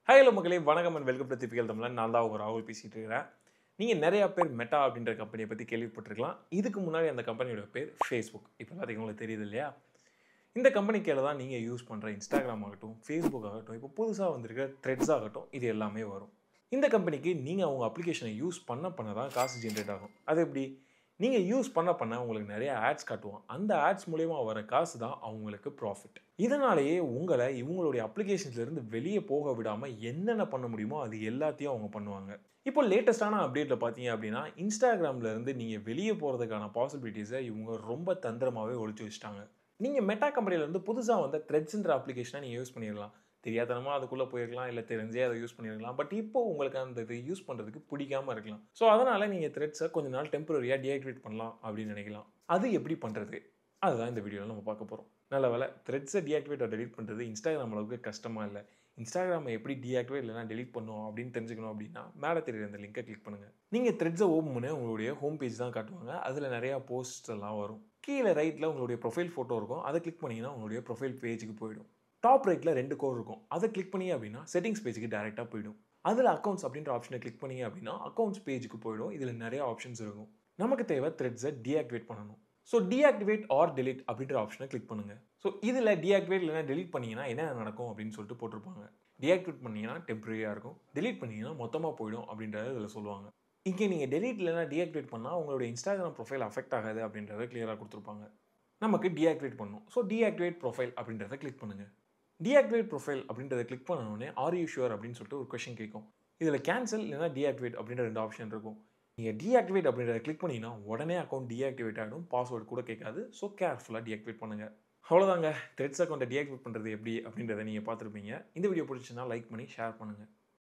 Hi hello மக்களே, வணக்கம் and welcome to திப்பிக்கல் தமிழன். நான் தான் ராகுல் பேசிகிட்டு இருக்கிறேன். நீங்கள் நிறையா பேர் மெட்டா அப்படின்ற கம்பெனியை பற்றி கேள்விப்பட்டிருக்கலாம். இதுக்கு முன்னாடி அந்த கம்பெனியோட பேர் ஃபேஸ்புக். இப்போ பார்த்தீங்கன்னா உங்களுக்கு தெரியுது இல்லையா? இந்த கம்பெனி கீழே தான் நீங்கள் யூஸ் பண்ணுற இன்ஸ்டாகிராம் ஆகட்டும், ஃபேஸ்புக் ஆகட்டும், இப்போ புதுசாக வந்திருக்கிற த்ரெட்ஸ் ஆகட்டும், இது எல்லாமே வரும். இந்த கம்பெனிக்கு நீங்கள் அவங்க அப்ளிகேஷனை யூஸ் பண்ண தான் காசு ஜென்ரேட் ஆகும். அது எப்படி? நீங்கள் யூஸ் பண்ண உங்களுக்கு நிறைய ஆட்ஸ் காட்டுவான். அந்த ஆட்ஸ் மூலயமா வர காசு தான் அவங்களுக்கு ப்ராஃபிட். இதனாலேயே உங்களை இவங்களுடைய அப்ளிகேஷன்ஸ்லேருந்து வெளியே போக விடாமல் என்னென்ன பண்ண முடியுமோ அது எல்லாத்தையும் அவங்க பண்ணுவாங்க. இப்போ லேட்டஸ்டான அப்டேட்டில் பார்த்தீங்க அப்படின்னா, இன்ஸ்டாகிராம்லேருந்து நீங்கள் வெளியே போகிறதுக்கான பாசிபிலிட்டிஸை இவங்க ரொம்ப தந்திரமாகவே ஒழிச்சு வச்சுட்டாங்க. நீங்கள் மெட்டா கம்பெனிலேருந்து புதுசாக வந்த த்ரெட்ஸ்ன்ற அப்ளிகேஷனை நீங்கள் யூஸ் பண்ணிடலாம். தெரியாதனமாக அதுக்குள்ளே போயிருக்கலாம், இல்லை தெரிஞ்சே அதை யூஸ் பண்ணியிருக்கலாம். பட் இப்போ உங்களுக்கு அந்த இது யூஸ் பண்ணுறதுக்கு பிடிக்காமல் இருக்கலாம். ஸோ அதனால் நீங்கள் த்ரெட்ஸை கொஞ்ச நாள் டெம்பரரியாக டீஆக்டிவேட் பண்ணலாம் அப்படின்னு நினைக்கலாம். அது எப்படி பண்ணுறது? அதுதான் இந்த வீடியோவில் நம்ம பார்க்க போகிறோம். நல்ல வேலை, த்ரெட்ஸை டீஆக்டிவேட் டெலிட் பண்ணுறது இன்ஸ்டாகிராம் அளவுக்கு கஷ்டமாக இல்லை. இன்ஸ்டாகிராமை எப்படி டீஆக்டிவேட் இல்லைனா டெலிட் பண்ணும் அப்படின்னு தெரிஞ்சுக்கணும் அப்படின்னா மேலே தெரியுற அந்த லிங்கை கிளிக் பண்ணுங்கள். நீங்கள் த்ரெட்ஸை ஓப்பன் பண்ணி உங்களுடைய ஹோம் பேஜ் தான் காட்டுவாங்க. அதில் நிறையா போஸ்ட்ஸ் எல்லாம் வரும். கீழே ரைட்டில் உங்களுடைய ப்ரொஃபைல் ஃபோட்டோ இருக்கும். அதை கிளிக் பண்ணிங்கன்னா உங்களுடைய ப்ரொஃபைல் பேஜுக்கு போயிடும். டாப் ரைட்டில் 2 கோர் இருக்கும். அதை கிளிக் பண்ணீங்க அப்படின்னா செட்டிங்ஸ் பேஜுக்கு டேரெக்டாக போயிடும். அதில் அக்கௌண்ட்ஸ் அப்படின்ற ஆப்ஷனை கிளிக் பண்ணீங்க அப்படின்னா அக்கௌண்ட்ஸ் பேஜுக்கு போயிடும். இதில் நிறைய ஆப்ஷன்ஸ் இருக்கும். நமக்கு தேவை த்ரெட்ஸை டீஆக்டிவேட் பண்ணணும். ஸோ டீஆக்டிவேட் ஆர் டெலிட் அப்படின்ற ஆப்ஷனை கிளிக் பண்ணுங்கள். ஸோ இதில் டீஆக்டிவேட் இல்லைனா டெலிட் பண்ணிங்கன்னா என்ன நடக்கும் அப்படின்னு சொல்லிட்டு போட்டிருப்பாங்க. டீஆக்டிவேட் பண்ணிங்கன்னா டெம்பரரியாக இருக்கும், டெலிட் பண்ணிங்கன்னா மொத்தமாக போயிடும் அப்படின்றத இதில் சொல்லுவாங்க. இங்கே நீங்கள் டெலிட் இல்லைனா டீஆக்டிவேட் பண்ணால் உங்களுடைய இன்ஸ்டாகிராம் ப்ரொஃபைல் அஃபெக்ட் ஆகாது அப்படின்றத கிளியராக கொடுத்துருப்பாங்க. நமக்கு டீஆக்டிவேட் பண்ணணும். ஸோ டீஆக்டிவேட் ப்ரொஃபைல் அப்படின்றத கிளிக் பண்ணுங்கள். டீஆக்டிவேட் ப்ரொஃபைல் அப்படின்றத கிளிக் பண்ணோடனே ஆர் யூ ஷுவர் அப்படின்னு சொல்லிட்டு ஒரு கொஸ்டின் கேட்கும். இதில் கேன்சல் இல்லைனா டீஆக்டிவேட் அப்படின்ற 2 ஆப்ஷன் இருக்கும். நீங்கள் டீஆக்டிவேட் அப்படின்றத கிளிக் பண்ணிங்கன்னா உடனே அக்கௌண்ட் டீஆக்டிவேட் ஆகிடும். பாஸ்வேர்டு கூட கேட்காது. ஸோ கேர்ஃபுல்லாக டீஆக்டிவேட் பண்ணுங்கள். அவ்வளோதாங்க. த்ரெட்ஸ் அக்கௌண்ட்டை டீஆக்டிவேட் பண்ணுறது எப்படி அப்படின்றத நீங்கள் பார்த்துருப்பீங்க. இந்த வீடியோ பிடிச்சுன்னா லைக் பண்ணி ஷேர் பண்ணுங்கள்.